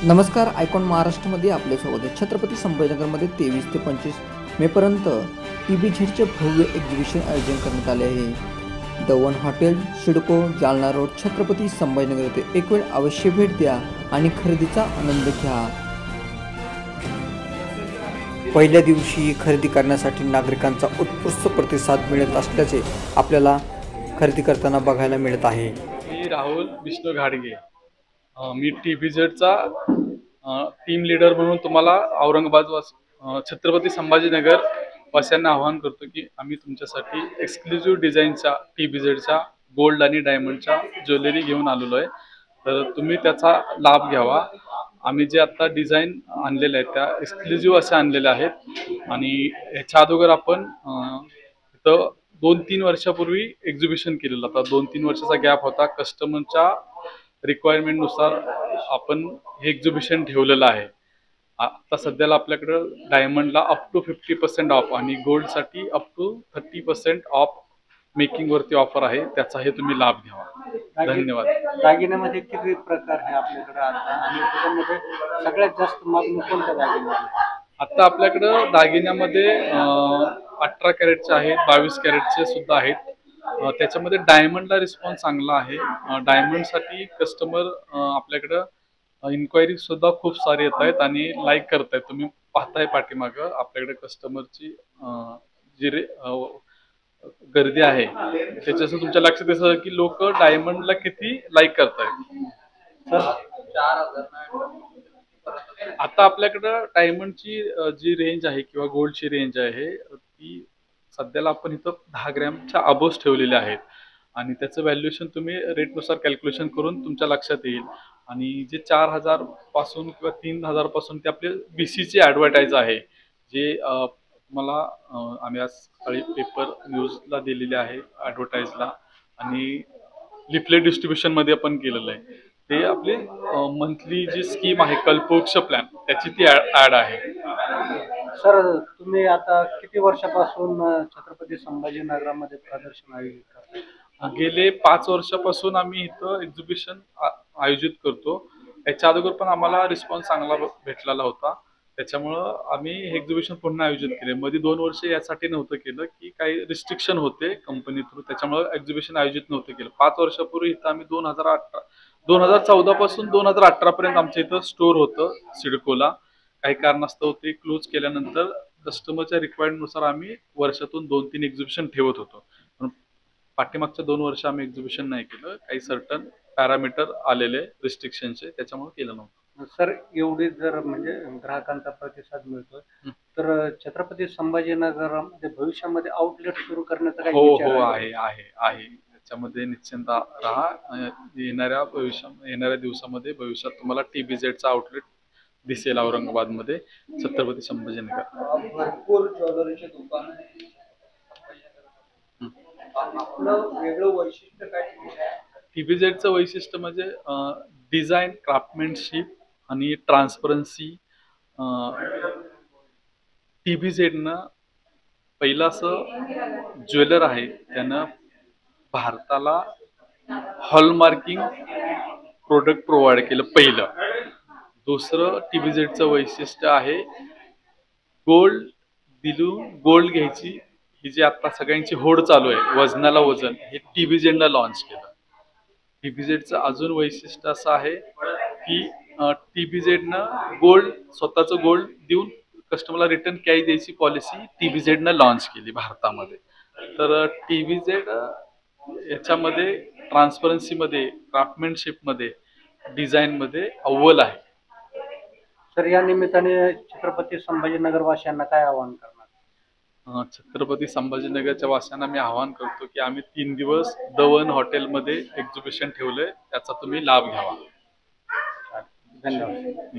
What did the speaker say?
नमस्कार, आयकॉन महाराष्ट्रामध्ये आपले स्वागत आहे। छत्रपती संभाजीनगरमध्ये 23 ते 25 मेपर्यंत TBZचे भव्य एक्झिबिशन आयोजन करण्यात आले आहे। The one hotel, CIDCO, Jalna road, Chhatrapati Sambhajinagar येथे एक वेळ अवश्य भेट द्या आणि खरेदीचा आनंद घ्या। पहिल्या दिवशी खरेदी करण्यासाठी नागरिकांचा उत्कृष्ट प्रतिसाद मिळत असल्याचे आपल्याला खरेदी करताना बघायला मिळत आहे। मी राहुल विष्णू घाडगे, मी TBZचा टीम लीडर म्हणून तुम्हाला औरंगाबाद छत्रपती संभाजीनगर वासियांना आवाहन करतो की आम्ही तुमच्यासाठी एक्सक्लुझिव्ह डिझाईनच्या TBZच्या गोल्ड आणि डायमंडच्या ज्वेलरी घेऊन आलेलो आहे। तर तुम्ही त्याचा लाभ घ्यावा। आम्ही जे आता डिझाईन आणलेले आहेत त्या एक्सक्लुझिव्ह असे आणलेले आहेत आणि ह्याच्या अगोदर आपण इथं 2-3 वर्षापूर्वी एक्झिबिशन केलेलं होता। 2-3 वर्षाचा गॅप होता। कस्टमरच्या रिक्वायरमेंट नुसार आपण हे एक्झिबिशन ठेवलेलं आहे। आता सध्याला आपल्याकडे डायमंडला अप टू 50% ऑफ आणि गोल्डसाठी अप टू 30% ऑफ मेकिंग वरती ऑफर आहे। त्याचा हे तुम्ही लाभ घ्यावा। धन्यवाद। दागिन्यामध्ये किती प्रकार आहे आपल्याकडे आता आणि त्याच्यामध्ये सगळ्यात जास्त मागणी कोणत्या दागिन्याला? आता आपल्याकडे दागिन्यामध्ये 18 कॅरेटचे आहेत, 22 कॅरेटचे सुद्धा आहेत। त्याच्यामध्ये डायमंडला रिस्पॉन्स चांगला आहे। डायमंडसाठी कस्टमर आपल्याकडे इन्क्वायरी सुद्धा खूप सारी येत आहेत आणि लाईक करतायत। तुम्ही पाहताय पाठीमागं आपल्याकडे कस्टमरची जी गर्दी आहे त्याच्यापासून तुमच्या लक्षात येतं की लोक डायमंडला किती लाईक करतायत। आता आपल्याकडे डायमंडची जी रेंज आहे किंवा गोल्डची रेंज आहे ती सध्याला आपण इथं 10 ग्रॅमच्या अबोव्ह ठेवलेले आहेत आणि त्याचं व्हॅल्युएशन तुम्ही रेटनुसार कॅल्क्युलेशन करून तुमच्या लक्षात येईल। आणि जे 4000 पासून किंवा 3000 पासून ते आपले BCची ॲडव्हर्टाइज आहे, जे मला आम्ही आज सकाळी पेपर न्यूजला दिलेले आहे ॲडव्हर्टाइजला आणि लिफलेट डिस्ट्रीब्युशन मध्ये आपण केलेलं आहे। ते आपले मंथली जी स्कीम आहे कल्पवृक्ष प्लॅन त्याची ती ॲड आहे। सर, तुम्ही आता किती वर्षापासून छत्रपती संभाजीनगरामध्ये प्रदर्शन आयोजित करता? गेले 5 वर्षापासून आम्ही इथं एक्झिबिशन आयोजित करतो। याच्या अगोदर पण आम्हाला रिस्पॉन्स चांगला भेटलेला होता। त्याच्यामुळं आम्ही हे एक्झिबिशन पुन्हा आयोजित केले। मध्ये 2 वर्ष यासाठी नव्हतं केलं की काही रिस्ट्रिक्शन होते कंपनी थ्रू, त्याच्यामुळे एक्झिबिशन आयोजित नव्हतं केलं। 5 वर्षापूर्वी इथं आम्ही 2014 पासून 2018 पर्यंत आमच्या इथं स्टोर होतं सिडकोला। काही कारणास्तव ते क्लोज केल्यानंतर कस्टमरच्या रिक्वायरमेंटनुसार आम्ही वर्षातून 2-3 एक्झिबिशन ठेवत होतो। पाठीमागच्या 2 वर्ष आम्ही एक्झिबिशन नाही केलं, काही सर्टन पॅरामीटर आलेले रिस्ट्रिक्शनचे, त्याच्यामुळे केलं नव्हतं। सर, एवढी जर म्हणजे ग्राहकांचा प्रतिसाद मिळतोय तर छत्रपती संभाजीनगरमध्ये भविष्यामध्ये आउटलेट सुरू करण्याचा काही विचार आहे? आहे त्याच्यामध्ये निश्चिंत राहा। येणाऱ्या दिवसामध्ये भविष्यात तुम्हाला TBZचा आउटलेट दिसेल औरंगाबादमध्ये छत्रपती संभाजीनगर। भरपूर ज्वेलरीचे दुकान आहे। आपलं वेगळं वैशिष्ट्य काय? TBZचं वैशिष्ट्य म्हणजे डिझाईन, क्राफ्टमॅनशिप आणि ट्रान्सपरन्सी। TBZनं पहिलं असं ज्वेलर आहे त्यानं भारताला हॉलमार्किंग प्रोडक्ट प्रोव्हाइड केलं पहिलं। दुसरं TBZचं वैशिष्ट्य आहे गोल्ड गोल्ड घ्यायची, ही जी आता सगळ्यांची होड चालू आहे वजनाला वजन, हे TBZनं लॉन्च केलं। TBZचं अजून वैशिष्ट्य असं आहे की TBZनं गोल्ड स्वतःचं गोल्ड देऊन कस्टमरला रिटर्न कॅश द्यायची पॉलिसी TBZनं लॉन्च केली भारतामध्ये। तर TBZ याच्यामध्ये ट्रान्सपरन्सीमध्ये, क्राफ्टमॅनशिपमध्ये, डिझाईनमध्ये अव्वल आहे। सर, या निमित्ताने छत्रपती संभाजीनगर वासियांना काय आवाहन करणार? छत्रपती संभाजीनगरच्या वासियांना मी आवाहन करतो की आम्ही 3 दिवस द वन हॉटेलमध्ये एक्झिबिशन ठेवलंय, त्याचा तुम्ही लाभ घ्यावा। धन्यवाद।